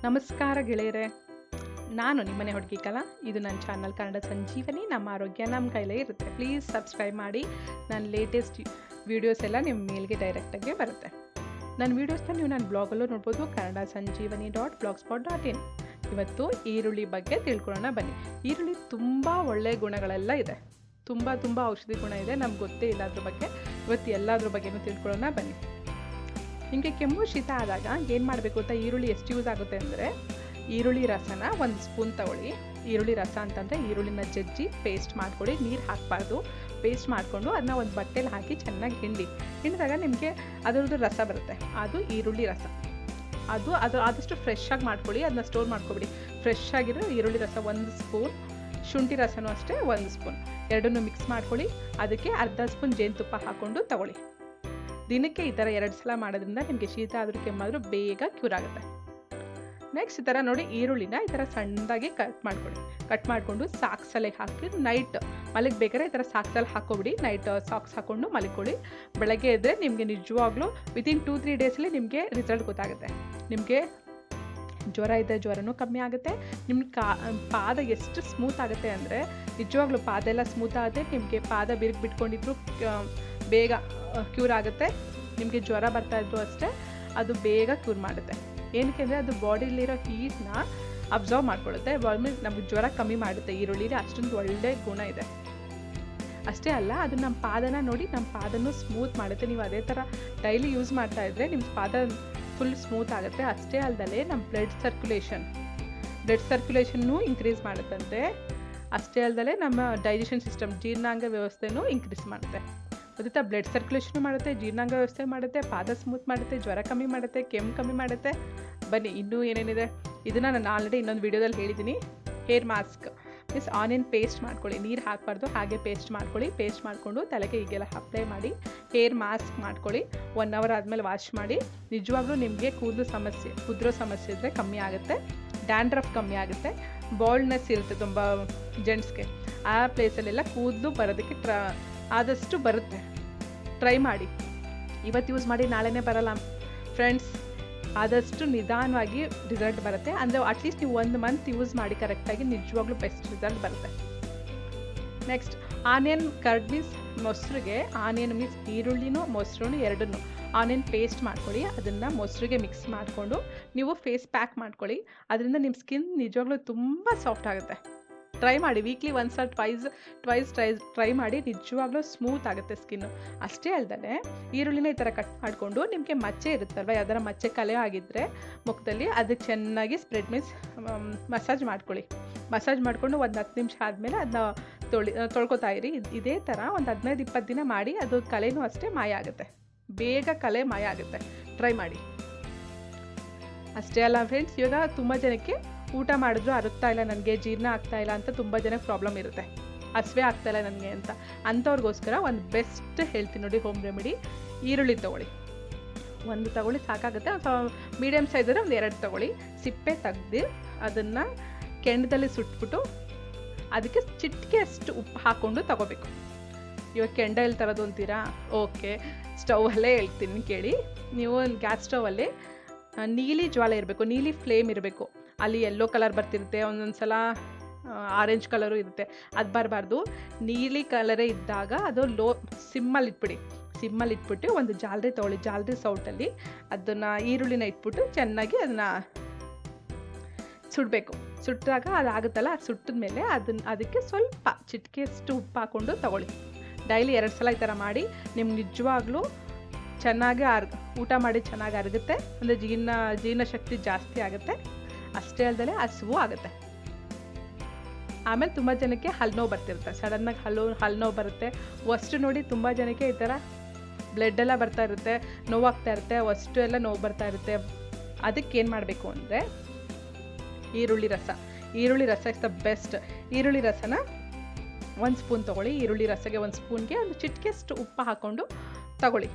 ನಮಸ್ಕಾರ ಗೆಳೆಯರೆ, ನಾನು ನಿಮ್ಮನೆ ಹುಡುಗಿ ಕಲಾ. ಇದು ನನ್ನ ಚಾನಲ್ ಕನ್ನಡ ಸಂಜೀವನಿ. ನಮ್ಮ ಆರೋಗ್ಯ ನಮ್ಮ ಕೈಲೇ ಇರುತ್ತೆ. ಪ್ಲೀಸ್ ಸಬ್ಸ್ಕ್ರೈಬ್ ಮಾಡಿ. ನನ್ನ ಲೇಟೆಸ್ಟ್ ವೀಡಿಯೋಸ್ ಎಲ್ಲ ನಿಮ್ಮ ಮೇಲ್ಗೆ ಡೈರೆಕ್ಟಾಗಿ ಬರುತ್ತೆ. ನನ್ನ ವೀಡಿಯೋಸ್ನ ನೀವು ನನ್ನ ಬ್ಲಾಗಲ್ಲೂ ನೋಡ್ಬೋದು, kannadasanjeevani.blogspot.in. ಇವತ್ತು ಈರುಳ್ಳಿ ಬಗ್ಗೆ ತಿಳ್ಕೊಳ್ಳೋಣ ಬನ್ನಿ. ಈರುಳ್ಳಿ ತುಂಬ ಒಳ್ಳೆಯ ಗುಣಗಳೆಲ್ಲ ಇದೆ, ತುಂಬ ಔಷಧಿ ಗುಣ ಇದೆ. ನಮ್ಗೆ ಗೊತ್ತೇ ಇಲ್ಲ ಅದ್ರ ಬಗ್ಗೆ. ಇವತ್ತು ಎಲ್ಲದ್ರ ಬಗ್ಗೆನೂ ತಿಳ್ಕೊಳ್ಳೋಣ ಬನ್ನಿ. ನಿಮಗೆ ಕೆಮ್ಮು ಶೀತ ಆದಾಗ ಏನು ಮಾಡಬೇಕು ಅಂತ, ಈರುಳ್ಳಿ ಎಷ್ಟು ಯೂಸ್ ಆಗುತ್ತೆ ಅಂದರೆ, ಈರುಳ್ಳಿ ರಸನ 1 ಸ್ಪೂನ್ ತಗೊಳ್ಳಿ. ಈರುಳ್ಳಿ ರಸ ಅಂತಂದರೆ ಈರುಳ್ಳಿನ ಜಜ್ಜಿ ಪೇಸ್ಟ್ ಮಾಡ್ಕೊಳ್ಳಿ. ನೀರು ಹಾಕಬಾರ್ದು. ಪೇಸ್ಟ್ ಮಾಡಿಕೊಂಡು ಅದನ್ನ ಒಂದು ಬಟ್ಟೆಲಿ ಹಾಕಿ ಚೆನ್ನಾಗಿ ಹಿಂಡಿದಾಗ ನಿಮಗೆ ಅದರದ್ದು ರಸ ಬರುತ್ತೆ. ಅದು ಈರುಳ್ಳಿ ರಸ. ಅದು ಆದಷ್ಟು ಫ್ರೆಶ್ ಆಗಿ ಮಾಡ್ಕೊಳ್ಳಿ. ಅದನ್ನ ಸ್ಟೋರ್ ಮಾಡ್ಕೊಬಿಡಿ. ಫ್ರೆಶ್ ಆಗಿರೋ ಈರುಳ್ಳಿ ರಸ 1 ಸ್ಪೂನ್. ಶುಂಠಿ ರಸನೂ ಅಷ್ಟೇ 1 ಸ್ಪೂನ್. ಎರಡನ್ನೂ ಮಿಕ್ಸ್ ಮಾಡ್ಕೊಳ್ಳಿ. ಅದಕ್ಕೆ ಅರ್ಧ ಸ್ಪೂನ್ ಜೇನುತುಪ್ಪ ಹಾಕ್ಕೊಂಡು ತಗೊಳ್ಳಿ. ದಿನಕ್ಕೆ ಈ ಥರ 2 ಸಲ ಮಾಡೋದ್ರಿಂದ ನಿಮಗೆ ಶೀತ ಆದರೂ ಕೆಮ್ಮಾದರೂ ಬೇಗ ಕ್ಯೂರ್ ಆಗುತ್ತೆ. ನೆಕ್ಸ್ಟ್ ಈ ಥರ ನೋಡಿ, ಈರುಳ್ಳಿನ ಈ ಥರ ಸಣ್ಣದಾಗಿ ಕಟ್ ಮಾಡಿಕೊಂಡು ಸಾಕ್ಸಲ್ಲಿ ಹಾಕಿ ನೈಟ್ ಮಲಗಬೇಕಾದ್ರೆ ಈ ಥರ ಸಾಕ್ಸಲ್ಲಿ ಹಾಕೋಬಿಡಿ. ನೈಟ್ ಸಾಕ್ಸ್ ಹಾಕ್ಕೊಂಡು ಮಲ್ಕೊಳ್ಳಿ. ಬೆಳಗ್ಗೆ ಇದ್ದರೆ ನಿಮಗೆ ನಿಜವಾಗ್ಲೂ ವಿತಿನ್ 2-3 ಡೇಸಲ್ಲಿ ನಿಮಗೆ ರಿಸಲ್ಟ್ ಗೊತ್ತಾಗುತ್ತೆ. ನಿಮಗೆ ಜ್ವರ ಇದ್ದರೆ ಜ್ವರನೂ ಕಮ್ಮಿ ಆಗುತ್ತೆ. ನಿಮ್ಮ ಪಾದ ಎಷ್ಟು ಸ್ಮೂತ್ ಆಗುತ್ತೆ ಅಂದರೆ, ನಿಜವಾಗ್ಲೂ ಪಾದ ಎಲ್ಲ ಸ್ಮೂತ್ ಆಗುತ್ತೆ. ನಿಮಗೆ ಪಾದ ಬಿಟ್ಕೊಂಡಿದ್ರು ಬೇಗ ಕ್ಯೂರ್ ಆಗುತ್ತೆ. ನಿಮಗೆ ಜ್ವರ ಬರ್ತಾಯಿದ್ರು ಅಷ್ಟೇ, ಅದು ಬೇಗ ಕ್ಯೂರ್ ಮಾಡುತ್ತೆ. ಏನಕ್ಕೆ ಅಂದರೆ ಅದು ಬಾಡಿಲಿರೋ ಹೀಟ್ನ ಅಬ್ಸರ್ವ್ ಮಾಡ್ಕೊಳ್ಳುತ್ತೆ. ನಮಗೆ ಜ್ವರ ಕಮ್ಮಿ ಮಾಡುತ್ತೆ. ಈರುಳ್ಳಿಲಿ ಅಷ್ಟೊಂದು ಒಳ್ಳೆ ಗುಣ ಇದೆ. ಅಷ್ಟೇ ಅಲ್ಲ, ಅದು ನಮ್ಮ ಪಾದನ ನೋಡಿ, ನಮ್ಮ ಪಾದನೂ ಸ್ಮೂತ್ ಮಾಡುತ್ತೆ. ನೀವು ಅದೇ ಥರ ಡೈಲಿ ಯೂಸ್ ಮಾಡ್ತಾ ಇದ್ದರೆ ನಿಮ್ಮ ಪಾದ ಫುಲ್ ಸ್ಮೂತ್ ಆಗುತ್ತೆ. ಅಷ್ಟೇ ಅಲ್ಲದೆ ನಮ್ಮ ಬ್ಲಡ್ ಸರ್ಕ್ಯುಲೇಷನ್ನೂ ಇನ್ಕ್ರೀಸ್ ಮಾಡುತ್ತಂತೆ. ಅಷ್ಟೇ ಅಲ್ಲದೆ ನಮ್ಮ ಡೈಜೆಷನ್ ಸಿಸ್ಟಮ್, ಜೀರ್ಣಾಂಗ ವ್ಯವಸ್ಥೆನೂ ಇನ್ಕ್ರೀಸ್ ಮಾಡುತ್ತೆ. ಗೊತ್ತಾ? ಬ್ಲಡ್ ಸರ್ಕ್ಯುಲೇಷನ್ ಮಾಡುತ್ತೆ, ಜೀರ್ಣಾಂಗ ವ್ಯವಸ್ಥೆ ಮಾಡುತ್ತೆ, ಪಾದ ಸ್ಮೂತ್ ಮಾಡುತ್ತೆ, ಜ್ವರ ಕಮ್ಮಿ ಮಾಡುತ್ತೆ, ಕೆಮ್ಮು ಕಮ್ಮಿ ಮಾಡುತ್ತೆ. ಬನ್ನಿ, ಇನ್ನೂ ಏನೇನಿದೆ ಇದನ್ನು ನಾನು ಆಲ್ರೆಡಿ ಇನ್ನೊಂದು ವೀಡಿಯೋದಲ್ಲಿ ಹೇಳಿದ್ದೀನಿ. Hair mask means onion paste ಮಾಡ್ಕೊಳ್ಳಿ. ನೀರು ಹಾಕಬಾರ್ದು, ಹಾಗೆ ಪೇಸ್ಟ್ ಮಾಡ್ಕೊಳ್ಳಿ. ಪೇಸ್ಟ್ ಮಾಡಿಕೊಂಡು ತಲೆಗೆ ಹೀಗೆಲ್ಲ ಅಪ್ಲೈ ಮಾಡಿ ಹೇರ್ ಮಾಸ್ಕ್ ಮಾಡ್ಕೊಳ್ಳಿ. 1 ಅವರ್ ಆದಮೇಲೆ ವಾಶ್ ಮಾಡಿ. ನಿಜವಾಗ್ಲೂ ನಿಮಗೆ ಕೂದಲು ಸಮಸ್ಯೆ, ಉದುರೋ ಸಮಸ್ಯೆ ಇದ್ದರೆ ಕಮ್ಮಿ ಆಗುತ್ತೆ. ಡ್ಯಾಂಡ್ರಫ್ ಕಮ್ಮಿ ಆಗುತ್ತೆ. ಬಾಲ್ಡ್ನೆಸ್ ಇರುತ್ತೆ ತುಂಬ ಜೆಂಟ್ಸ್ಗೆ. ಆ ಪ್ಲೇಸಲ್ಲೆಲ್ಲ ಕೂದಲು ಬರೋದಕ್ಕೆ ಆದಷ್ಟು ಬರುತ್ತೆ. ಟ್ರೈ ಮಾಡಿ. ಇವತ್ತು ಯೂಸ್ ಮಾಡಿ ನಾಳೆನೇ ಬರಲ್ಲ ಫ್ರೆಂಡ್ಸ್. ಆದಷ್ಟು ನಿಧಾನವಾಗಿ ರಿಸಲ್ಟ್ ಬರುತ್ತೆ. ಅಂದರೆ ಅಟ್ಲೀಸ್ಟ್ ನೀವು 1 ಮಂತ್ ಯೂಸ್ ಮಾಡಿ ಕರೆಕ್ಟಾಗಿ, ನಿಜವಾಗ್ಲೂ ಬೆಸ್ಟ್ ರಿಸಲ್ಟ್ ಬರುತ್ತೆ. ನೆಕ್ಸ್ಟ್ ಆನಿಯನ್ ಕರ್ಡ್ ಮೀನ್ಸ್ ಮೊಸರಿಗೆ, ಆನಿಯನ್ ಮೀನ್ಸ್ ಈರುಳ್ಳಿನೂ ಮೊಸರು ಎರಡನ್ನೂ ಆನಿಯನ್ ಪೇಸ್ಟ್ ಮಾಡ್ಕೊಳ್ಳಿ. ಅದನ್ನು ಮೊಸರಿಗೆ ಮಿಕ್ಸ್ ಮಾಡಿಕೊಂಡು ನೀವು ಫೇಸ್ ಪ್ಯಾಕ್ ಮಾಡ್ಕೊಳ್ಳಿ. ಅದರಿಂದ ನಿಮ್ಮ ಸ್ಕಿನ್ ನಿಜವಾಗ್ಲೂ ತುಂಬ ಸಾಫ್ಟ್ ಆಗುತ್ತೆ. ಟ್ರೈ ಮಾಡಿ. ವೀಕ್ಲಿ 1 ಆರ್ ಟ್ವೈಸ್ ಟ್ರೈ ಮಾಡಿ. ನಿಜವಾಗ್ಲೂ ಸ್ಮೂತ್ ಆಗುತ್ತೆ ಸ್ಕಿನ್ನು. ಅಷ್ಟೇ ಅಲ್ಲದೆ ಈರುಳ್ಳಿನ ಈ ಥರ ಕಟ್ ಮಾಡಿಕೊಂಡು, ನಿಮಗೆ ಮಚ್ಚೆ ಇರುತ್ತಲ್ವ, ಯಾವ್ದಾರ ಮಚ್ಚೆ ಕಲೆ ಆಗಿದ್ದರೆ ಮುಖದಲ್ಲಿ, ಅದಕ್ಕೆ ಚೆನ್ನಾಗಿ ಸ್ಪ್ರೆಡ್ ಮೀನ್ಸ್ ಮಸಾಜ್ ಮಾಡ್ಕೊಳ್ಳಿ. ಮಸಾಜ್ ಮಾಡಿಕೊಂಡು ಒಂದು 10 ನಿಮಿಷ ಆದಮೇಲೆ ಅದನ್ನ ತೊಳ್ಕೊತಾ ಇರಿ. ಇದೇ ಥರ ಒಂದು 15-20 ದಿನ ಮಾಡಿ. ಅದು ಕಲೆನೂ ಅಷ್ಟೇ ಮಾಯ ಆಗುತ್ತೆ. ಬೇಗ ಕಲೆ ಮಾಯ ಆಗುತ್ತೆ. ಟ್ರೈ ಮಾಡಿ. ಅಷ್ಟೇ ಅಲ್ಲ ಫ್ರೆಂಡ್ಸ್, ಇವಾಗ ತುಂಬ ಜನಕ್ಕೆ ಊಟ ಮಾಡಿದ್ರು ಅರುಗ್ತಾ ಇಲ್ಲ, ನನಗೆ ಜೀರ್ಣ ಆಗ್ತಾ ಇಲ್ಲ ಅಂತ ತುಂಬ ಜನಕ್ಕೆ ಪ್ರಾಬ್ಲಮ್ ಇರುತ್ತೆ. ಹಸಿವೆ ಆಗ್ತಾ ಇಲ್ಲ ನನಗೆ ಅಂತ. ಅಂಥವ್ರಿಗೋಸ್ಕರ ಒಂದು ಬೆಸ್ಟ್ ಹೇಳ್ತೀನಿ ನೋಡಿ, ಹೋಮ್ ರೆಮಿಡಿ. ಈರುಳ್ಳಿ ತೊಗೊಳ್ಳಿ. 1 ತೊಗೊಳ್ಳಿ ಸಾಕಾಗುತ್ತೆ. ಮೀಡಿಯಮ್ ಸೈಜಲ್ಲಿ ಒಂದು 2 ತೊಗೊಳ್ಳಿ. ಸಿಪ್ಪೆ ತೆಗ್ದು ಅದನ್ನು ಕೆಂಡದಲ್ಲಿ ಸುಟ್ಬಿಟ್ಟು ಅದಕ್ಕೆ ಚಿಟಿಕೆ ಅಷ್ಟು ಉಪ್ಪು ಹಾಕ್ಕೊಂಡು ತೊಗೋಬೇಕು. ಇವಾಗ ಕೆಂಡ ಎಲ್ಲಿ ತರೋದು ಅಂತೀರಾ? ಓಕೆ, ಸ್ಟವಲ್ಲೇ ಹೇಳ್ತೀನಿ ಕೇಳಿ. ನೀವು ಗ್ಯಾಸ್ ಸ್ಟವಲ್ಲಿ ನೀಲಿ ಜ್ವಾಲೆ ಇರಬೇಕು, ನೀಲಿ ಫ್ಲೇಮ್ ಇರಬೇಕು. ಅಲ್ಲಿ ಯೆಲ್ಲೋ ಕಲರ್ ಬರ್ತಿರುತ್ತೆ, ಒಂದೊಂದು ಸಲ ಆರೆಂಜ್ ಕಲರು ಇರುತ್ತೆ. ಅದು ಬರಬಾರ್ದು. ನೀಲಿ ಕಲರೇ ಇದ್ದಾಗ ಅದು ಸಿಮ್ಮಲ್ಲಿ ಇಟ್ಬಿಟ್ಟು ಒಂದು ಜಾಲರಿ ತೊಗೊಳ್ಳಿ. ಜಾಲರಿ ಸೌಟಲ್ಲಿ ಅದನ್ನು ಈರುಳ್ಳಿನ ಇಟ್ಬಿಟ್ಟು ಚೆನ್ನಾಗಿ ಅದನ್ನು ಸುಡಬೇಕು. ಸುಟ್ಟಾಗ ಅದಾಗುತ್ತಲ್ಲ, ಅದು ಸುಟ್ಟಿದ ಮೇಲೆ ಅದಕ್ಕೆ ಸ್ವಲ್ಪ ಚಿಟಿಕೆಯಷ್ಟು ಉಪ್ಪು ಹಾಕ್ಕೊಂಡು ತೊಗೊಳ್ಳಿ. ಡೈಲಿ 2 ಸಲ ಈ ಥರ ಮಾಡಿ. ನಿಮ್ಗೆ ನಿಜವಾಗ್ಲೂ ಚೆನ್ನಾಗಿ ಊಟ ಮಾಡಿ ಚೆನ್ನಾಗಿ ಅರಗುತ್ತೆ. ಅಂದರೆ ಜೀರ್ಣಶಕ್ತಿ ಜಾಸ್ತಿ ಆಗುತ್ತೆ. ಅಷ್ಟೇ ಅಲ್ಲದೆ ಹಸಿವು ಆಗುತ್ತೆ. ಆಮೇಲೆ ತುಂಬ ಜನಕ್ಕೆ ಹಲ್ಲು ನೋವು ಬರ್ತಿರುತ್ತೆ. ಸಡನ್ನಾಗಿ ಹಲ್ಲು ನೋವು ಬರುತ್ತೆ. ವಸ್ಟು ನೋಡಿ, ತುಂಬ ಜನಕ್ಕೆ ಈ ಥರ ಬ್ಲಡ್ಡೆಲ್ಲ ಬರ್ತಾ ಇರುತ್ತೆ, ನೋವಾಗ್ತಾ ಇರುತ್ತೆ, ವಸ್ಟು ಎಲ್ಲ ನೋವು ಬರ್ತಾ ಇರುತ್ತೆ. ಅದಕ್ಕೆ ಏನು ಮಾಡಬೇಕು ಅಂದರೆ, ಈರುಳ್ಳಿ ರಸ ಇಸ್ ದ ಬೆಸ್ಟ್. ಈರುಳ್ಳಿ ರಸನ 1 ಸ್ಪೂನ್ ತೊಗೊಳ್ಳಿ. ಈರುಳ್ಳಿ ರಸಗೆ 1 ಸ್ಪೂನ್ಗೆ ಒಂದು ಚಿಟಿಕೆಯಷ್ಟು ಉಪ್ಪು ಹಾಕ್ಕೊಂಡು ತಗೊಳ್ಳಿ.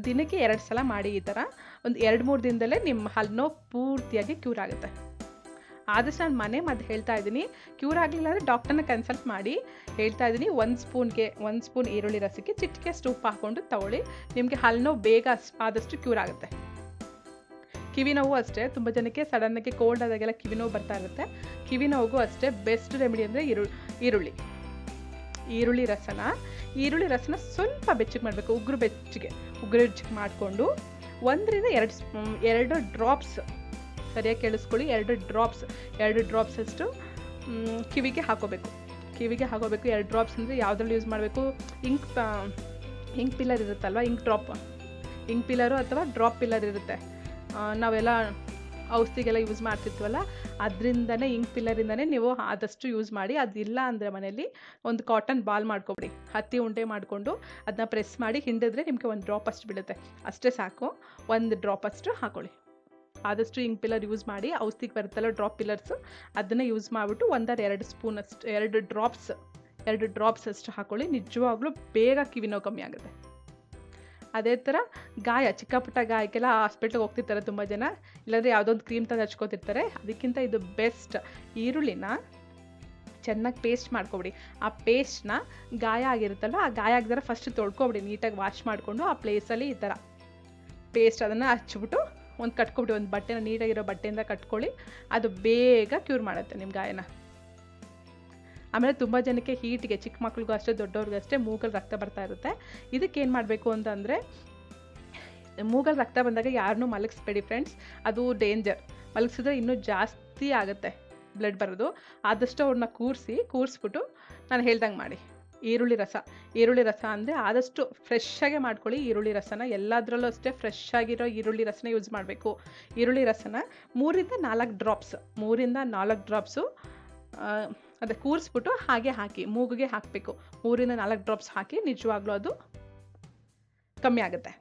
ದಿನಕ್ಕೆ 2 ಸಲ ಮಾಡಿ. ಈ ಥರ ಒಂದು 2-3 ದಿನದಲ್ಲೇ ನಿಮ್ಮ ಹಲ್ಲು ನೋವು ಪೂರ್ತಿಯಾಗಿ ಕ್ಯೂರ್ ಆಗುತ್ತೆ. ಆದಷ್ಟು ನಾನು ಮನೆ ಮದ್ದು ಹೇಳ್ತಾ ಇದ್ದೀನಿ. ಕ್ಯೂರ್ ಆಗಲಿಲ್ಲ ಅಂದರೆ ಡಾಕ್ಟರ್ನ ಕನ್ಸಲ್ಟ್ ಮಾಡಿ. ಹೇಳ್ತಾ ಇದ್ದೀನಿ, 1 ಸ್ಪೂನ್ ಈರುಳ್ಳಿ ರಸಕ್ಕೆ ಚಿಟಿಕೆಯಷ್ಟು ಉಪ್ಪು ಹಾಕ್ಕೊಂಡು ತಗೊಳ್ಳಿ. ನಿಮಗೆ ಹಲ್ಲು ನೋವು ಬೇಗ ಆದಷ್ಟು ಕ್ಯೂರ್ ಆಗುತ್ತೆ. ಕಿವಿ ನೋವು ಅಷ್ಟೇ, ತುಂಬ ಜನಕ್ಕೆ ಸಡನ್ನಾಗಿ ಕೋಲ್ಡ್ ಆದಾಗೆಲ್ಲ ಕಿವಿ ನೋವು ಬರ್ತಾ ಇರುತ್ತೆ. ಕಿವಿ ನೋವಿಗೂ ಅಷ್ಟೇ ಬೆಸ್ಟ್ ರೆಮಿಡಿ ಅಂದರೆ ಈರುಳ್ಳಿ ರಸನ ಸ್ವಲ್ಪ ಬೆಚ್ಚಗೆ ಮಾಡಬೇಕು. ಉಗುರು ಬೆಚ್ಚಗೆ ಮಾಡಿಕೊಂಡು 1-2 ಡ್ರಾಪ್ಸ್, ಸರಿಯಾಗಿ ಕೇಳಿಸ್ಕೊಳ್ಳಿ, 2 ಡ್ರಾಪ್ಸ್ ಅಷ್ಟು ಕಿವಿಗೆ ಹಾಕೋಬೇಕು. 2 ಡ್ರಾಪ್ಸ್ ಅಂದರೆ ಯಾವುದ್ರಲ್ಲಿ ಯೂಸ್ ಮಾಡಬೇಕು? ಇಂಕ್ ಪಿಲ್ಲರ್ ಇರುತ್ತಲ್ವ, ಇಂಕ್ ಪಿಲ್ಲರು ಅಥವಾ ಡ್ರಾಪ್ ಪಿಲ್ಲರ್ ಇರುತ್ತೆ. ನಾವೆಲ್ಲ ಔಷಧಿಗೆಲ್ಲ ಯೂಸ್ ಮಾಡ್ತಿರ್ತೀವಲ್ಲ, ಅದರಿಂದನೇ ಇಂಕ್ ಪಿಲ್ಲರಿಂದನೇ ನೀವು ಆದಷ್ಟು ಯೂಸ್ ಮಾಡಿ. ಅದಿಲ್ಲ ಅಂದರೆ ಮನೇಲಿ ಒಂದು ಕಾಟನ್ ಬಾಲ್ ಮಾಡ್ಕೊಬಿಡಿ, ಹತ್ತಿ ಉಂಡೆ ಮಾಡಿಕೊಂಡು ಅದನ್ನ ಪ್ರೆಸ್ ಮಾಡಿ ಹಿಂಡಿದ್ರೆ ನಿಮಗೆ 1 ಡ್ರಾಪ್ ಅಷ್ಟು ಬೀಳುತ್ತೆ. ಅಷ್ಟೇ ಸಾಕು, 1 ಡ್ರಾಪ್ ಅಷ್ಟು ಹಾಕೊಳ್ಳಿ. ಆದಷ್ಟು ಇಂಕ್ ಪಿಲ್ಲರ್ ಯೂಸ್ ಮಾಡಿ. ಔಷಧಿಗೆ ಬರುತ್ತಲ್ಲ ಡ್ರಾಪ್ ಪಿಲ್ಲರ್ಸು, ಅದನ್ನು ಯೂಸ್ ಮಾಡಿಬಿಟ್ಟು 1-2 ಸ್ಪೂನ್ ಅಷ್ಟು 2 ಡ್ರಾಪ್ಸ್ ಅಷ್ಟು ಹಾಕೊಳ್ಳಿ. ನಿಜವಾಗ್ಲೂ ಬೇಗ ಕಿವಿ ನೋವು ಕಮ್ಮಿ ಆಗುತ್ತೆ. ಅದೇ ಥರ ಚಿಕ್ಕ ಪುಟ್ಟ ಗಾಯಕ್ಕೆಲ್ಲ ಹಾಸ್ಪಿಟ್ಲಿಗೆ ಹೋಗ್ತಿರ್ತಾರೆ ತುಂಬ ಜನ, ಇಲ್ಲಾಂದರೆ ಯಾವುದೋ ಒಂದು ಕ್ರೀಮ್ ತಂದು ಹಚ್ಕೋತಿರ್ತಾರೆ. ಅದಕ್ಕಿಂತ ಇದು ಬೆಸ್ಟ್. ಈರುಳ್ಳಿನ ಚೆನ್ನಾಗಿ ಪೇಸ್ಟ್ ಮಾಡ್ಕೊಬಿಡಿ. ಆ ಪೇಸ್ಟ್ನ ಗಾಯ ಆಗಿರುತ್ತಲ್ಲ, ಆ ಗಾಯ ಆಗಿದ್ರೆ ಫಸ್ಟ್ ತೊಳ್ಕೊಬಿಡಿ, ನೀಟಾಗಿ ವಾಶ್ ಮಾಡಿಕೊಂಡು ಆ ಪ್ಲೇಸಲ್ಲಿ ಈ ಥರ ಪೇಸ್ಟ್ ಅದನ್ನು ಹಚ್ಬಿಟ್ಟು ಕಟ್ಕೊಬಿಡಿ. ಒಂದು ಬಟ್ಟೆನ, ನೀಟಾಗಿರೋ ಬಟ್ಟೆಯಿಂದ ಕಟ್ಕೊಳ್ಳಿ. ಅದು ಬೇಗ ಕ್ಯೂರ್ ಮಾಡುತ್ತೆ ನಿಮ್ಮ ಗಾಯನ. ಆಮೇಲೆ ತುಂಬ ಜನಕ್ಕೆ ಹೀಟಿಗೆ, ಚಿಕ್ಕ ಮಕ್ಳಿಗೂ ಅಷ್ಟೇ ದೊಡ್ಡವ್ರಿಗೂ ಅಷ್ಟೇ, ಮೂಗಲ್ಲಿ ರಕ್ತ ಬರ್ತಾ ಇರುತ್ತೆ. ಇದಕ್ಕೇನು ಮಾಡಬೇಕು ಅಂತಂದರೆ, ಮೂಗಲ್ಲಿ ರಕ್ತ ಬಂದಾಗ ಯಾರನ್ನೂ ಮಲಗಿಸ್ಬೇಡಿ ಫ್ರೆಂಡ್ಸ್, ಅದು ಡೇಂಜರ್. ಮಲಗಿಸಿದ್ರೆ ಇನ್ನೂ ಜಾಸ್ತಿ ಆಗುತ್ತೆ ಬ್ಲಡ್ ಬರೋದು. ಆದಷ್ಟು ಅವ್ರನ್ನ ಕೂರಿಸ್ಬಿಟ್ಟು ನಾನು ಹೇಳ್ದಂಗೆ ಮಾಡಿ. ಈರುಳ್ಳಿ ರಸ ಅಂದರೆ ಆದಷ್ಟು ಫ್ರೆಶ್ಶಾಗೆ ಮಾಡ್ಕೊಳ್ಳಿ. ಈರುಳ್ಳಿ ರಸನ ಎಲ್ಲದರಲ್ಲೂ ಅಷ್ಟೇ ಫ್ರೆಶ್ ಆಗಿರೋ ಈರುಳ್ಳಿ ರಸನ ಯೂಸ್ ಮಾಡಬೇಕು. ಈರುಳ್ಳಿ ರಸನ 3-4 ಡ್ರಾಪ್ಸು ಅದೇ ಕೂರಿಸ್ಬಿಟ್ಟು ಹಾಗೆ ಹಾಕಿ, ಮೂಗಿಗೆ ಹಾಕಬೇಕು. 3-4 ಡ್ರಾಪ್ಸ್ ಹಾಕಿ, ನಿಜವಾಗ್ಲೂ ಅದು ಕಮ್ಮಿ ಆಗುತ್ತೆ.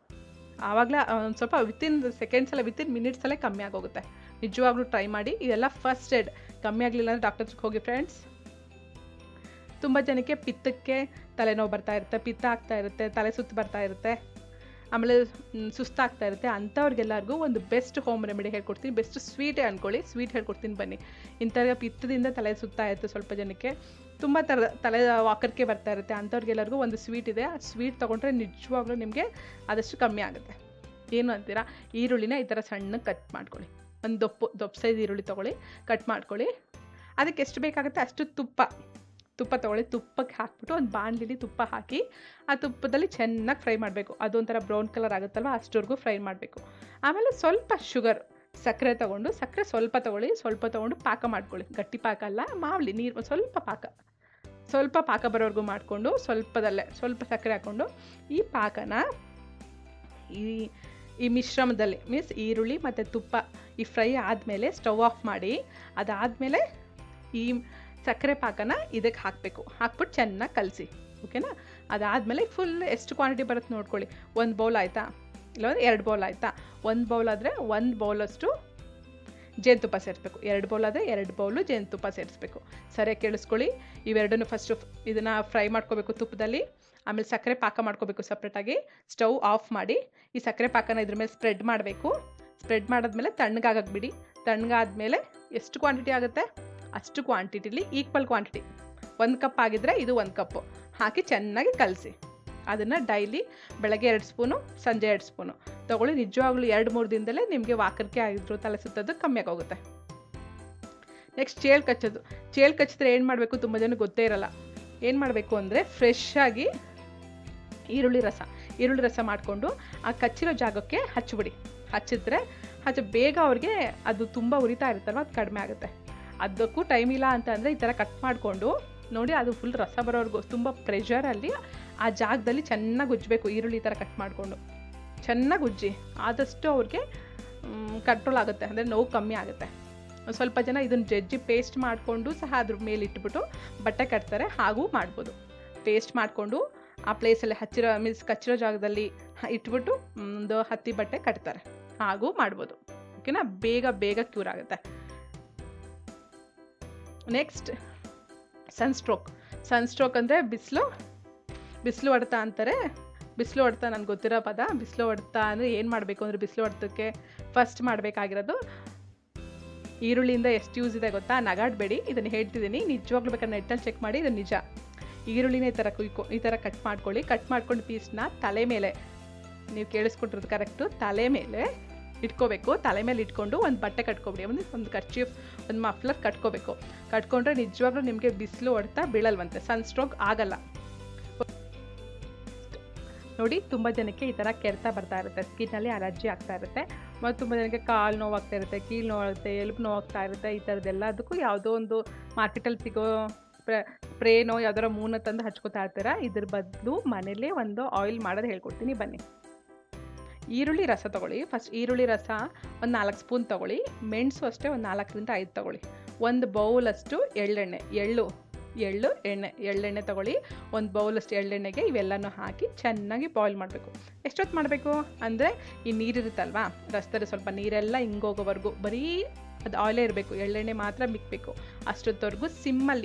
ಆವಾಗಲೇ ಒಂದು ಸ್ವಲ್ಪ ವಿತಿನ್ ಸೆಕೆಂಡ್ಸಲ್ಲ, ವಿತಿನ್ ಮಿನಿಟ್ಸಲ್ಲೇ ಕಮ್ಮಿ ಆಗೋಗುತ್ತೆ. ನಿಜವಾಗ್ಲೂ ಟ್ರೈ ಮಾಡಿ. ಇದೆಲ್ಲ ಫಸ್ಟ್ ಏಡ್. ಕಮ್ಮಿ ಆಗಲಿಲ್ಲ ಅಂದರೆ ಡಾಕ್ಟರ್ ಹತ್ರಕ್ಕೆ ಹೋಗಿ ಫ್ರೆಂಡ್ಸ್. ತುಂಬ ಜನಕ್ಕೆ ಪಿತ್ತಕ್ಕೆ ತಲೆನೋವು ಬರ್ತಾ ಇರುತ್ತೆ, ಪಿತ್ತ ಆಗ್ತಾ ಇರುತ್ತೆ, ತಲೆ ಸುತ್ತು ಬರ್ತಾ ಇರುತ್ತೆ, ಆಮೇಲೆ ಸುಸ್ತಾಗ್ತಾ ಇರುತ್ತೆ. ಅಂಥವ್ರಿಗೆಲ್ಲರಿಗೂ ಒಂದು ಬೆಸ್ಟ್ ಹೋಮ್ ರೆಮಿಡಿ ಹೇಳ್ಕೊಡ್ತೀನಿ. ಬೆಸ್ಟ್ ಸ್ವೀಟೇ ಅಂದ್ಕೊಳ್ಳಿ, ಸ್ವೀಟ್ ಹೇಳ್ಕೊಡ್ತೀನಿ ಬನ್ನಿ. ಇಂಥವ್ರಿಗೆ ಪಿತ್ತದಿಂದ ತಲೆ ಸುತ್ತಾ ಇರುತ್ತೆ, ಸ್ವಲ್ಪ ಜನಕ್ಕೆ ತುಂಬ ಥರದ ತಲೆ ವಾಕರ್ಕೆ ಬರ್ತಾ ಇರುತ್ತೆ. ಅಂಥವ್ರಿಗೆಲ್ಲರಿಗೂ ಒಂದು ಸ್ವೀಟ್ ಇದೆ. ಆ ಸ್ವೀಟ್ ತೊಗೊಂಡ್ರೆ ನಿಜವಾಗ್ಲೂ ನಿಮಗೆ ಆದಷ್ಟು ಕಮ್ಮಿ ಆಗುತ್ತೆ. ಏನು ಅಂತೀರಾ? ಈರುಳ್ಳಿನ ಈ ಥರ ಸಣ್ಣಗೆ ಕಟ್ ಮಾಡ್ಕೊಳ್ಳಿ. ಒಂದು ದೊಪ್ಪ ಸೈಜ್ ಈರುಳ್ಳಿ ತೊಗೊಳ್ಳಿ, ಕಟ್ ಮಾಡ್ಕೊಳ್ಳಿ. ಅದಕ್ಕೆ ಎಷ್ಟು ಬೇಕಾಗುತ್ತೆ ಅಷ್ಟು ತುಪ್ಪ ತೊಗೊಳ್ಳಿ. ತುಪ್ಪಕ್ಕೆ ಹಾಕ್ಬಿಟ್ಟು ಒಂದು ಬಾಣಲಿಲಿ ತುಪ್ಪ ಹಾಕಿ, ಆ ತುಪ್ಪದಲ್ಲಿ ಚೆನ್ನಾಗಿ ಫ್ರೈ ಮಾಡಬೇಕು. ಅದೊಂಥರ ಬ್ರೌನ್ ಕಲರ್ ಆಗುತ್ತಲ್ವ, ಅಷ್ಟವರೆಗೂ ಫ್ರೈ ಮಾಡಬೇಕು. ಆಮೇಲೆ ಸ್ವಲ್ಪ ಸಕ್ಕರೆ ಸ್ವಲ್ಪ ತೊಗೊಂಡು ಪಾಕ ಮಾಡ್ಕೊಳ್ಳಿ. ಗಟ್ಟಿ ಪಾಕ ಅಲ್ಲ, ಮಾಮೂಲಿ ನೀರು, ಸ್ವಲ್ಪ ಪಾಕ ಬರೋವರೆಗೂ ಮಾಡಿಕೊಂಡು ಸ್ವಲ್ಪ ಸಕ್ಕರೆ ಹಾಕ್ಕೊಂಡು ಈ ಪಾಕನ ಈ ಮಿಶ್ರಮದಲ್ಲಿ ಮೀನ್ಸ್ ಈರುಳ್ಳಿ ಮತ್ತು ತುಪ್ಪ ಈ ಫ್ರೈ ಆದಮೇಲೆ ಸ್ಟವ್ ಆಫ್ ಮಾಡಿ, ಅದಾದಮೇಲೆ ಈ ಸಕ್ಕರೆ ಪಾಕನ ಇದಕ್ಕೆ ಹಾಕ್ಬಿಟ್ಟು ಚೆನ್ನಾಗಿ ಕಲಸಿ. ಓಕೆನಾ? ಅದಾದಮೇಲೆ ಫುಲ್ ಎಷ್ಟು ಕ್ವಾಂಟಿಟಿ ಬರುತ್ತೆ ನೋಡ್ಕೊಳ್ಳಿ. 1 ಬೌಲ್ ಆಯಿತಾ, ಇಲ್ಲಾಂದರೆ 2 ಬೌಲ್ ಆಯಿತಾ? 1 ಬೌಲ್ ಆದರೆ 1 ಬೌಲಷ್ಟು ಜೇನುತುಪ್ಪ ಸೇರಿಸ್ಬೇಕು. 2 ಬೌಲ್ ಆದರೆ 2 ಬೌಲು ಜೇನುತುಪ್ಪ ಸೇರಿಸ್ಬೇಕು. ಸರಿಯಾಗಿ ಕೇಳಿಸ್ಕೊಳ್ಳಿ. ಇವೆರಡನ್ನು ಫಸ್ಟು ಇದನ್ನು ಫ್ರೈ ಮಾಡ್ಕೋಬೇಕು ತುಪ್ಪದಲ್ಲಿ. ಆಮೇಲೆ ಸಕ್ಕರೆ ಪಾಕ ಮಾಡ್ಕೋಬೇಕು ಸಪ್ರೇಟಾಗಿ. ಸ್ಟವ್ ಆಫ್ ಮಾಡಿ ಈ ಸಕ್ಕರೆ ಪಾಕನ ಇದ್ರ ಮೇಲೆ ಸ್ಪ್ರೆಡ್ ಮಾಡಬೇಕು. ಸ್ಪ್ರೆಡ್ ಮಾಡಿದ್ಮೇಲೆ ತಣ್ಣಗಾಗಕ್ಕೆ ಬಿಡಿ. ತಣ್ಣಗಾದ್ಮೇಲೆ ಎಷ್ಟು ಕ್ವಾಂಟಿಟಿ ಆಗುತ್ತೆ ಅಷ್ಟು ಕ್ವಾಂಟಿಟಿಲಿ ಈಕ್ವಲ್ ಕ್ವಾಂಟಿಟಿ, 1 ಕಪ್ ಆಗಿದ್ದರೆ ಇದು 1 ಕಪ್ಪು ಹಾಕಿ ಚೆನ್ನಾಗಿ ಕಲಸಿ. ಅದನ್ನು ಡೈಲಿ ಬೆಳಗ್ಗೆ 2 ಸ್ಪೂನು, ಸಂಜೆ 2 ಸ್ಪೂನು ತೊಗೊಳ್ಳಿ. ನಿಜವಾಗ್ಲೂ 2-3 ದಿನದಲ್ಲೇ ನಿಮಗೆ ವಾಕರಿಕೆ ಆಗಿದ್ರು ತಲೆ ಸುತ್ತೋದು ಕಮ್ಮಿ ಆಗೋಗುತ್ತೆ. ನೆಕ್ಸ್ಟ್ ಚೇಳು ಕಚ್ಚಿದ್ರೆ ಏನು ಮಾಡಬೇಕು? ತುಂಬ ಜನಕ್ಕೆ ಗೊತ್ತೇ ಇರಲ್ಲ. ಏನು ಮಾಡಬೇಕು ಅಂದರೆ ಫ್ರೆಶ್ ಆಗಿ ಈರುಳ್ಳಿ ರಸ ಮಾಡಿಕೊಂಡು ಆ ಕಚ್ಚಿರೋ ಜಾಗಕ್ಕೆ ಹಚ್ಚಿಬಿಡಿ. ಹಚ್ಚಿದ್ರೆ ಬೇಗ ಅವ್ರಿಗೆ ಅದು ತುಂಬ ಉರಿತಾ ಇರುತ್ತಲ್ವ, ಅದು ಕಡಿಮೆ ಆಗುತ್ತೆ. ಅದಕ್ಕೂ ಟೈಮ್ ಇಲ್ಲ ಅಂತ ಅಂದರೆ ಈ ಥರ ಕಟ್ ಮಾಡಿಕೊಂಡು ನೋಡಿ, ಅದು ಫುಲ್ ರಸ ಬರೋವರೆಗೂ ತುಂಬ ಪ್ರೆಷರಲ್ಲಿ ಆ ಜಾಗದಲ್ಲಿ ಚೆನ್ನಾಗಿ ಉಜ್ಜಬೇಕು. ಈರುಳ್ಳಿ ಈ ಥರ ಕಟ್ ಮಾಡಿಕೊಂಡು ಚೆನ್ನಾಗಿ ಉಜ್ಜಿ, ಆದಷ್ಟು ಅವ್ರಿಗೆ ಕಂಟ್ರೋಲ್ ಆಗುತ್ತೆ, ಅಂದರೆ ನೋವು ಕಮ್ಮಿ ಆಗುತ್ತೆ. ಸ್ವಲ್ಪ ಜನ ಇದನ್ನು ಜಜ್ಜಿ ಪೇಸ್ಟ್ ಮಾಡಿಕೊಂಡು ಸಹ ಅದ್ರ ಮೇಲೆ ಇಟ್ಬಿಟ್ಟು ಬಟ್ಟೆ ಕಟ್ತಾರೆ, ಹಾಗೂ ಮಾಡ್ಬೋದು. ಪೇಸ್ಟ್ ಮಾಡಿಕೊಂಡು ಆ ಪ್ಲೇಸಲ್ಲಿ ಕಚ್ಚಿರೋ ಜಾಗದಲ್ಲಿ ಇಟ್ಬಿಟ್ಟು ಒಂದು 10 ಬಟ್ಟೆ ಕಟ್ತಾರೆ, ಹಾಗೂ ಮಾಡ್ಬೋದು. ಓಕೆನಾ? ಬೇಗ ಕ್ಯೂರ್ ಆಗುತ್ತೆ. ನೆಕ್ಸ್ಟ್ ಸನ್ಸ್ಟ್ರೋಕ್ ಅಂದರೆ ಬಿಸಿಲು ಹೊಡೆತ ಅಂತಾರೆ. ಬಿಸಿಲು ಹೊಡೆತ ನನಗೆ ಗೊತ್ತಿರೋ ಪದ. ಬಿಸಿಲು ಹೊಡೆತ ಅಂದರೆ ಏನು ಮಾಡಬೇಕು ಅಂದರೆ, ಬಿಸಿಲು ಹೊಡೆತಕ್ಕೆ ಫಸ್ಟ್ ಮಾಡಬೇಕಾಗಿರೋದು, ಈರುಳ್ಳಿಯಿಂದ ಎಷ್ಟು ಯೂಸ್ ಇದೆ ಗೊತ್ತಾ? ನಗಾಡಬೇಡಿ, ಇದನ್ನು ಹೇಳ್ತಿದ್ದೀನಿ. ನಿಜವಾಗ್ಲೂ ಬೇಕಾದ್ರೆ ನೆಟ್ಟಲ್ಲಿ ಚೆಕ್ ಮಾಡಿ, ಇದು ನಿಜ. ಈರುಳ್ಳಿನ ಈ ಥರ ಕಟ್ ಮಾಡ್ಕೊಳ್ಳಿ. ಕಟ್ ಮಾಡ್ಕೊಂಡು ಪೀಸ್ನ ತಲೆ ಮೇಲೆ, ನೀವು ಕೇಳಿಸ್ಕೊಟ್ಟಿರೋದು ಕರೆಕ್ಟು, ತಲೆ ಮೇಲೆ ಇಟ್ಕೋಬೇಕು. ತಲೆ ಮೇಲೆ ಇಟ್ಕೊಂಡು ಒಂದು ಬಟ್ಟೆ ಕಟ್ಕೊಬಿಡಿ, ಒಂದು ಕರ್ಚೀಫ್, ಒಂದು ಮಫ್ಲರ್ ಕಟ್ಕೋಬೇಕು. ಕಟ್ಕೊಂಡ್ರೆ ನಿಜವಾಗ್ಲೂ ನಿಮಗೆ ಬಿಸಿಲು ಹೊಡ್ತಾ ಬೀಳಲ್ವಂತೆ, ಸನ್ಸ್ಟ್ರೋಕ್ ಆಗಲ್ಲ. ನೋಡಿ, ತುಂಬ ಜನಕ್ಕೆ ಈ ಥರ ಕೆರೆತ ಬರ್ತಾ ಇರುತ್ತೆ, ಸ್ಕಿನ್ನಲ್ಲಿ ಅಲರ್ಜಿ ಆಗ್ತಾ ಇರುತ್ತೆ. ಮತ್ತು ತುಂಬ ಜನಕ್ಕೆ ಕಾಲು ನೋವಾಗ್ತಾ ಇರುತ್ತೆ, ಕೀಲು ನೋವಾಗುತ್ತೆ, ಎಲುಬು ನೋವಾಗ್ತಾ ಇರುತ್ತೆ. ಈ ಥರದ್ದೆಲ್ಲದಕ್ಕೂ ಯಾವುದೋ ಒಂದು ಮಾರ್ಕೆಟಲ್ಲಿ ಸಿಗೋ ಸ್ಪ್ರೇನೋ ಯಾವ್ದಾರ ಮೂನ ತಂದು ಹಚ್ಕೋತಾ ಇರ್ತೀರ. ಇದ್ರ ಬದಲು ಮನೇಲೇ ಒಂದು ಆಯಿಲ್ ಮಾಡೋದು ಹೇಳ್ಕೊಡ್ತೀನಿ, ಬನ್ನಿ. ಈರುಳ್ಳಿ ರಸ ತೊಗೊಳ್ಳಿ. ಫಸ್ಟ್ ಈರುಳ್ಳಿ ರಸ ಒಂದು 4 ಸ್ಪೂನ್ ತೊಗೊಳ್ಳಿ. ಮೆಣಸು ಅಷ್ಟೇ ಒಂದು 4ರಿಂದ 5 ತೊಗೊಳ್ಳಿ. ಒಂದು ಬೌಲಷ್ಟು ಎಳ್ಳೆಣ್ಣೆ ತೊಗೊಳ್ಳಿ. ಒಂದು ಬೌಲಷ್ಟು ಎಳ್ಳೆಣ್ಣೆಗೆ ಇವೆಲ್ಲನೂ ಹಾಕಿ ಚೆನ್ನಾಗಿ ಬಾಯ್ಲ್ ಮಾಡಬೇಕು. ಎಷ್ಟೊತ್ತು ಮಾಡಬೇಕು ಅಂದರೆ, ಈ ನೀರಿರುತ್ತಲ್ವಾ ರಸದಲ್ಲಿ ಸ್ವಲ್ಪ ನೀರೆಲ್ಲ ಹಿಂಗೋಗೋವರೆಗೂ ಬರೀ ಅದು ಆಯಿಲೇ ಇರಬೇಕು, ಎಳ್ಳೆಣ್ಣೆ ಮಾತ್ರ ಮಿಕ್ಬೇಕು. ಅಷ್ಟೊತ್ತವರೆಗೂ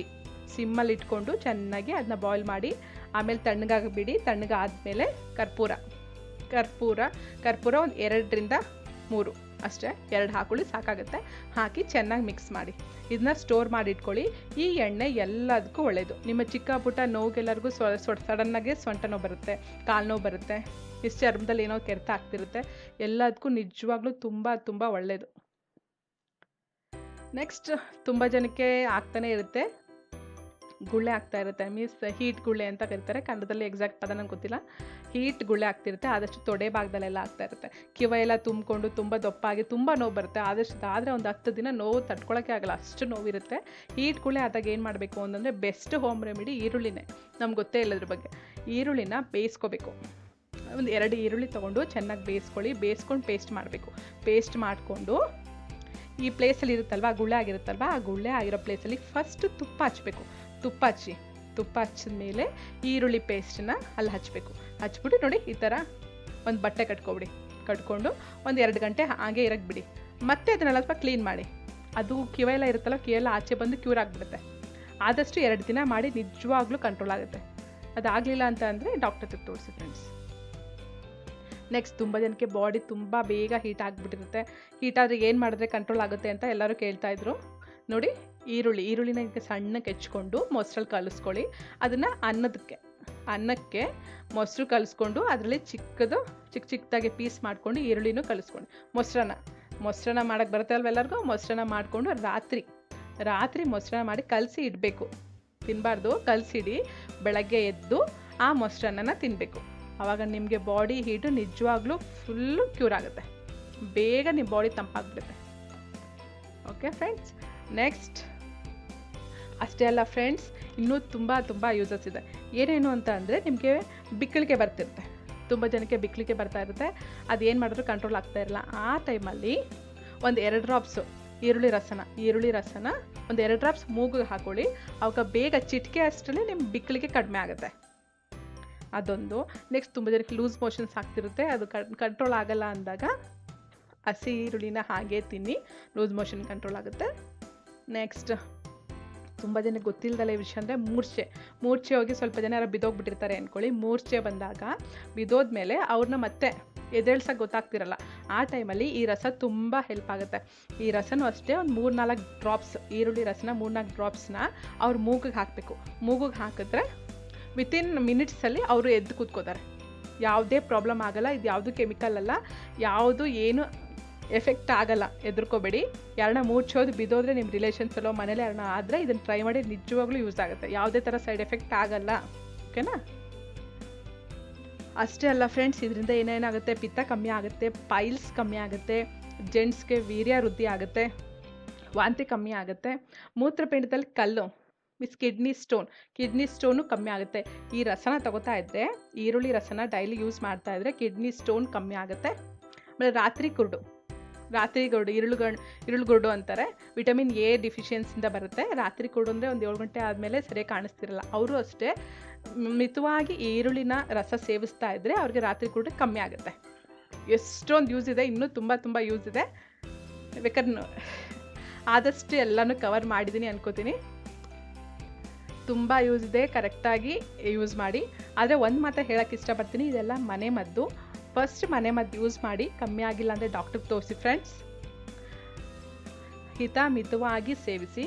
ಸಿಮ್ಮಲ್ಲಿ ಇಟ್ಕೊಂಡು ಚೆನ್ನಾಗಿ ಅದನ್ನ ಬಾಯ್ಲ್ ಮಾಡಿ ಆಮೇಲೆ ತಣ್ಣಗಾಗಿಬಿಡಿ. ತಣ್ಣಗಾದ್ಮೇಲೆ ಕರ್ಪೂರ ಒಂದು 2ರಿಂದ 3 ಅಷ್ಟೇ, 2 ಹಾಕೊಳ್ಳಿ ಸಾಕಾಗುತ್ತೆ. ಹಾಕಿ ಚೆನ್ನಾಗಿ ಮಿಕ್ಸ್ ಮಾಡಿ ಇದನ್ನ ಸ್ಟೋರ್ ಮಾಡಿ ಇಟ್ಕೊಳ್ಳಿ. ಈ ಎಣ್ಣೆ ಎಲ್ಲದಕ್ಕೂ ಒಳ್ಳೆಯದು. ನಿಮ್ಮ ಚಿಕ್ಕ ಪುಟ್ಟ ನೋವುಗೆಲ್ಲರಿಗೂ ಸಡನ್ನಾಗಿ ಸೊಂಟ ನೋವು ಬರುತ್ತೆ, ಕಾಲು ನೋವು ಬರುತ್ತೆ, ಇಷ್ಟು ಚರ್ಮದಲ್ಲಿ ಏನೋ ಕೆರೆತ ಆಗ್ತಿರುತ್ತೆ, ಎಲ್ಲದಕ್ಕೂ ನಿಜವಾಗ್ಲೂ ತುಂಬ ಒಳ್ಳೆಯದು. ನೆಕ್ಸ್ಟ್, ತುಂಬ ಜನಕ್ಕೆ ಆಗ್ತಾನೆ ಇರುತ್ತೆ, ಗುಳ್ಳೆ ಆಗ್ತಾ ಇರುತ್ತೆ. ಮೀನ್ಸ್ ಹೀಟ್ ಗುಳ್ಳೆ ಅಂತ ಕರೀತಾರೆ, ಕನ್ನಡದಲ್ಲಿ ಎಕ್ಸಾಕ್ಟ್ ಪದ ನಂಗೆ ಗೊತ್ತಿಲ್ಲ. ಹೀಟ್ ಗುಳ್ಳೆ ಆಗ್ತಿರುತ್ತೆ, ಆದಷ್ಟು ತೊಡೆ ಭಾಗದಲ್ಲೆಲ್ಲ ಆಗ್ತಾ ಇರುತ್ತೆ. ಕಿವ ಎಲ್ಲ ತುಂಬಿಕೊಂಡು ತುಂಬ ದಪ್ಪಾಗಿ ತುಂಬ ನೋವು ಬರುತ್ತೆ. ಆದರೆ ಒಂದು 10 ದಿನ ನೋವು ತಡ್ಕೊಳಕ್ಕೆ ಆಗಲ್ಲ, ಅಷ್ಟು ನೋವಿರುತ್ತೆ. ಹೀಟ್ ಗುಳ್ಳೆ ಆದಾಗ ಏನು ಮಾಡಬೇಕು ಅಂತಂದರೆ, ಬೆಸ್ಟ್ ಹೋಮ್ ರೆಮಿಡಿ ಈರುಳ್ಳಿನೇ. ನಮ್ಗೆ ಗೊತ್ತೇ ಇಲ್ಲದ್ರ ಬಗ್ಗೆ. ಈರುಳ್ಳಿನ ಬೇಯಿಸ್ಕೋಬೇಕು. ಒಂದು 2 ಈರುಳ್ಳಿ ತೊಗೊಂಡು ಚೆನ್ನಾಗಿ ಬೇಯಿಸ್ಕೊಂಡು ಪೇಸ್ಟ್ ಮಾಡಬೇಕು. ಪೇಸ್ಟ್ ಮಾಡಿಕೊಂಡು ಈ ಪ್ಲೇಸಲ್ಲಿ ಇರುತ್ತಲ್ವ, ಗುಳ್ಳೆ ಆಗಿರುತ್ತಲ್ವ, ಆ ಗುಳ್ಳೆ ಆಗಿರೋ ಪ್ಲೇಸಲ್ಲಿ ಫಸ್ಟ್ ತುಪ್ಪ ಹಚ್ಚಬೇಕು. ತುಪ್ಪ ಹಚ್ಚಿದ ಮೇಲೆ ಈರುಳ್ಳಿ ಪೇಸ್ಟನ್ನ ಅಲ್ಲಿ ಹಚ್ಬಿಟ್ಟು ನೋಡಿ, ಈ ಥರ ಒಂದು ಬಟ್ಟೆ ಕಟ್ಕೊಂಡು ಒಂದು 2 ಗಂಟೆ ಹಾಗೆ ಇರಕ್ಕೆ ಬಿಡಿ. ಮತ್ತೆ ಅದನ್ನೆಲ್ಲ ಸ್ವಲ್ಪ ಕ್ಲೀನ್ ಮಾಡಿ. ಅದು ಕಿವೆಲ್ಲ ಇರುತ್ತಲ್ಲ, ಕಿವೆಲ್ಲ ಆಚೆ ಬಂದು ಕ್ಯೂರ್ ಆಗಿಬಿಡುತ್ತೆ. ಆದಷ್ಟು 2 ದಿನ ಮಾಡಿ, ನಿಜವಾಗ್ಲೂ ಕಂಟ್ರೋಲ್ ಆಗುತ್ತೆ. ಅದಾಗಲಿಲ್ಲ ಅಂತ ಅಂದರೆ ಡಾಕ್ಟರ್ ಹತ್ರ ತೋರಿಸಿ ಫ್ರೆಂಡ್ಸ್. ನೆಕ್ಸ್ಟ್, ತುಂಬ ಜನಕ್ಕೆ ಬಾಡಿ ತುಂಬ ಬೇಗ ಹೀಟ್ ಆಗಿಬಿಟ್ಟಿರುತ್ತೆ. ಹೀಟ್ ಆದರೆ ಏನು ಮಾಡಿದ್ರೆ ಕಂಟ್ರೋಲ್ ಆಗುತ್ತೆ ಅಂತ ಎಲ್ಲರೂ ಕೇಳ್ತಾಯಿದ್ರು. ನೋಡಿ, ಈರುಳ್ಳಿನ ಸಣ್ಣಕ್ಕೆ ಹೆಚ್ಕೊಂಡು ಮೊಸರಲ್ಲಿ ಕಲಿಸ್ಕೊಳ್ಳಿ. ಅದನ್ನು ಅನ್ನಕ್ಕೆ ಮೊಸರು ಕಲಿಸ್ಕೊಂಡು ಅದರಲ್ಲಿ ಚಿಕ್ಕದಾಗಿ ಪೀಸ್ ಮಾಡಿಕೊಂಡು ಈರುಳ್ಳಿನೂ ಕಲಿಸ್ಕೊಂಡು ಮೊಸರನ್ನ ಮಾಡೋಕ್ಕೆ ಬರುತ್ತೆ ಅಲ್ವ ಎಲ್ಲರಿಗೂ. ಮೊಸರನ್ನ ಮಾಡಿಕೊಂಡು ರಾತ್ರಿ ಮೊಸರನ್ನ ಮಾಡಿ ಕಲಸಿ ಇಡಬೇಕು. ತಿನ್ನಬಾರ್ದು, ಕಲಸಿಡಿ. ಬೆಳಗ್ಗೆ ಎದ್ದು ಆ ಮೊಸರನ್ನ ತಿನ್ನಬೇಕು. ಆವಾಗ ನಿಮಗೆ ಬಾಡಿ ಹೀಟು ನಿಜವಾಗ್ಲೂ ಫುಲ್ಲು ಕ್ಯೂರ್ ಆಗುತ್ತೆ, ಬೇಗ ನಿಮ್ಮ ಬಾಡಿ ತಂಪಾಗ್ಬಿಡುತ್ತೆ. Okay friends. ನೆಕ್ಸ್ಟ್, ಅಷ್ಟೇ ಅಲ್ಲ ಫ್ರೆಂಡ್ಸ್, ಇನ್ನೂ ತುಂಬ ಯೂಸಸ್ ಇದೆ. ಏನೇನು ಅಂತ ಅಂದರೆ, ನಿಮಗೆ ಬಿಕ್ಕಳಿಗೆ ಬರ್ತಿರುತ್ತೆ. ತುಂಬ ಜನಕ್ಕೆ ಬಿಕ್ಕಳಿಗೆ ಬರ್ತಾ ಇರುತ್ತೆ, ಅದೇನು ಮಾಡಿದ್ರು ಕಂಟ್ರೋಲ್ ಆಗ್ತಾ ಇರಲ್ಲ. ಆ ಟೈಮಲ್ಲಿ ಒಂದು 2 ಡ್ರಾಪ್ಸು ಈರುಳ್ಳಿ ರಸನ ಒಂದು 2 ಡ್ರಾಪ್ಸ್ ಮೂಗಿಗೆ ಹಾಕೊಳ್ಳಿ. ಅವಾಗ ಬೇಗ ಚಿಟಿಕೆ ಅಷ್ಟರಲ್ಲಿ ನಿಮ್ಮ ಬಿಕ್ಕಳಿಗೆ ಕಡಿಮೆ ಆಗುತ್ತೆ. ಅದೊಂದು. ನೆಕ್ಸ್ಟ್, ತುಂಬ ಜನಕ್ಕೆ ಲೂಸ್ ಮೋಷನ್ಸ್ ಆಗ್ತಿರುತ್ತೆ, ಅದು ಕಂಟ್ರೋಲ್ ಆಗಲ್ಲ ಅಂದಾಗ ಹಸಿ ಈರುಳ್ಳಿನ ಹಾಗೆ ತಿನ್ನಿ, ಲೂಸ್ ಮೋಷನ್ ಕಂಟ್ರೋಲ್ ಆಗುತ್ತೆ. ನೆಕ್ಸ್ಟ್, ತುಂಬ ಜನಕ್ಕೆ ಗೊತ್ತಿಲ್ಲದಲ್ಲ ಈ ವಿಷಯ ಅಂದರೆ ಮೂರ್ಛೆ ಹೋಗಿ ಸ್ವಲ್ಪ ಜನ ಯಾರು ಬಿದ್ದೋಗ್ಬಿಟ್ಟಿರ್ತಾರೆ ಅಂದ್ಕೊಳ್ಳಿ. ಮೂರ್ಛೆ ಬಂದಾಗ ಬಿದ್ದೋದ್ಮೇಲೆ ಅವ್ರನ್ನ ಮತ್ತೆ ಎದ್ದೇಳ್ಸಕ್ಕೆ ಗೊತ್ತಾಗ್ತಿರಲ್ಲ. ಆ ಟೈಮಲ್ಲಿ ಈ ರಸ ತುಂಬ ಹೆಲ್ಪ್ ಆಗುತ್ತೆ. ಈ ರಸನೂ ಅಷ್ಟೇ ಒಂದು 3-4 ಡ್ರಾಪ್ಸ್ ಈರುಳ್ಳಿ ರಸನ 3-4 ಡ್ರಾಪ್ಸ್ನ ಅವ್ರ ಮೂಗಿಗೆ ಹಾಕಬೇಕು. ಮೂಗಿಗೆ ಹಾಕಿದ್ರೆ ವಿತಿನ್ ಮಿನಿಟ್ಸಲ್ಲಿ ಅವರು ಎದ್ದು ಕೂತ್ಕೋತಾರೆ. ಯಾವುದೇ ಪ್ರಾಬ್ಲಮ್ ಆಗಲ್ಲ. ಇದು ಯಾವುದು ಕೆಮಿಕಲ್ ಅಲ್ಲ, ಏನು ಎಫೆಕ್ಟ್ ಆಗಲ್ಲ, ಹೆದರ್ಕೋಬೇಡಿ. ಯಾರನ್ನ ಮೂರ್ಛೋದು ಬಿದ್ದೋದ್ರೆ ನಿಮ್ಮ ರಿಲೇಷನ್ಸಲ್ಲೋ ಮನೇಲಿ ಯಾರನ್ನ ಆದರೆ ಇದನ್ನು ಟ್ರೈ ಮಾಡಿ, ನಿಜವಾಗ್ಲೂ ಯೂಸ್ ಆಗುತ್ತೆ. ಯಾವುದೇ ಥರ ಸೈಡ್ ಎಫೆಕ್ಟ್ ಆಗಲ್ಲ. ಓಕೆನಾ? ಅಷ್ಟೇ ಅಲ್ಲ ಫ್ರೆಂಡ್ಸ್, ಇದರಿಂದ ಏನೇನಾಗುತ್ತೆ, ಪಿತ್ತ ಕಮ್ಮಿ ಆಗುತ್ತೆ, ಪೈಲ್ಸ್ ಕಮ್ಮಿ ಆಗುತ್ತೆ, ಜೆಂಟ್ಸ್ಗೆ ವೀರ್ಯ ವೃದ್ಧಿ ಆಗುತ್ತೆ, ವಾಂತಿ ಕಮ್ಮಿ ಆಗುತ್ತೆ, ಮೂತ್ರಪಿಂಡದಲ್ಲಿ ಕಲ್ಲು ಕಿಡ್ನಿ ಸ್ಟೋನು ಕಮ್ಮಿ ಆಗುತ್ತೆ. ಈ ರಸನ ತಗೋತಾ ಇದ್ದರೆ, ಈರುಳ್ಳಿ ರಸನ ಡೈಲಿ ಯೂಸ್ ಮಾಡ್ತಾ ಇದ್ದರೆ ಕಿಡ್ನಿ ಸ್ಟೋನ್ ಕಮ್ಮಿ ಆಗುತ್ತೆ. ಆಮೇಲೆ ರಾತ್ರಿ ಗುರುಡು ಇರುಳುಗುರುಡು ಅಂತಾರೆ, ವಿಟಮಿನ್ ಎ ಡಿಫಿಷಿಯನ್ಸಿಂದ ಬರುತ್ತೆ. ರಾತ್ರಿ ಗುರುಡು ಅಂದರೆ ಒಂದು 7 ಗಂಟೆ ಆದಮೇಲೆ ಸರಿಯಾಗಿ ಕಾಣಿಸ್ತಿರಲ್ಲ. ಅವರು ಅಷ್ಟೇ ಮಿತವಾಗಿ ಈರುಳ್ಳಿನ ರಸ ಸೇವಿಸ್ತಾ ಇದ್ದರೆ ಅವ್ರಿಗೆ ರಾತ್ರಿ ಗುರುಡು ಕಮ್ಮಿ ಆಗುತ್ತೆ. ಎಷ್ಟೊಂದು ಯೂಸ್ ಇದೆ, ಇನ್ನೂ ತುಂಬ ಯೂಸ್ ಇದೆ. ಬೇಕಾದ್ರೆ ಆದಷ್ಟು ಎಲ್ಲನೂ ಕವರ್ ಮಾಡಿದ್ದೀನಿ ಅನ್ಕೋತೀನಿ. ತುಂಬ ಯೂಸ್ ಇದೆ, ಕರೆಕ್ಟಾಗಿ ಯೂಸ್ ಮಾಡಿ. ಆದರೆ ಒಂದು ಮಾತ್ರ ಹೇಳೋಕ್ಕೆ ಇಷ್ಟಪಡ್ತೀನಿ, ಇದೆಲ್ಲ ಮನೆ ಮದ್ದು. ಫಸ್ಟ್ ಮನೆ ಮದ್ದು ಯೂಸ್ ಮಾಡಿ, ಕಮ್ಮಿ ಆಗಿಲ್ಲ ಅಂದರೆ ಡಾಕ್ಟ್ರಿಗೆ ತೋರಿಸಿ ಫ್ರೆಂಡ್ಸ್. ಮಿತವಾಗಿ ಸೇವಿಸಿ.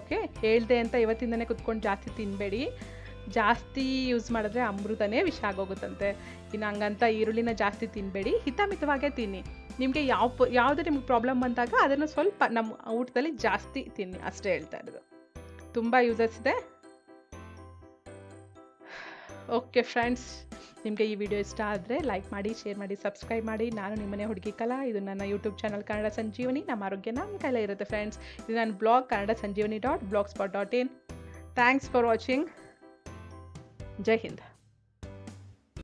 ಓಕೆ, ಹೇಳ್ದೆ ಅಂತ ಇವತ್ತಿಂದನೇ ಕುತ್ಕೊಂಡು ಜಾಸ್ತಿ ತಿನ್ನಬೇಡಿ. ಜಾಸ್ತಿ ಯೂಸ್ ಮಾಡಿದ್ರೆ ಅಮೃತನೇ ವಿಷ ಆಗೋಗುತ್ತಂತೆ. ಇನ್ನು ಹಂಗಂತ ಈರುಳ್ಳಿನ ಜಾಸ್ತಿ ತಿನ್ನಬೇಡಿ, ಮಿತವಾಗೇ ತಿನ್ನಿ. ನಿಮಗೆ ಯಾವುದೇ ನಿಮ್ಗೆ ಪ್ರಾಬ್ಲಮ್ ಬಂದಾಗ ಅದನ್ನು ಸ್ವಲ್ಪ ನಮ್ಮ ಊಟದಲ್ಲಿ ಜಾಸ್ತಿ ತಿನ್ನಿ ಅಷ್ಟೇ ಹೇಳ್ತಾ ಇರೋದು. ತುಂಬ ಯೂಸಸ್ ಇದೆ. ಓಕೆ ಫ್ರೆಂಡ್ಸ್, ನಿಮಗೆ ಈ ವಿಡಿಯೋ ಇಷ್ಟ ಆದರೆ ಲೈಕ್ ಮಾಡಿ, ಶೇರ್ ಮಾಡಿ, ಸಬ್ಸ್ಕ್ರೈಬ್ ಮಾಡಿ. ನಾನು ನಿಮ್ಮನೆ ಹುಡುಗಿ ಕಲಾ. ಇದು ನನ್ನ ಯೂಟ್ಯೂಬ್ ಚಾನಲ್ ಕನ್ನಡ ಸಂಜೀವನಿ. ನಮ್ಮ ಆರೋಗ್ಯ ನಮ್ಮ ಕೈಲೇ ಇರುತ್ತೆ ಫ್ರೆಂಡ್ಸ್. ಇದು ನನ್ನ blog kannadasanjeevani.blogspot.in. Thanks for watching. Jai Hind.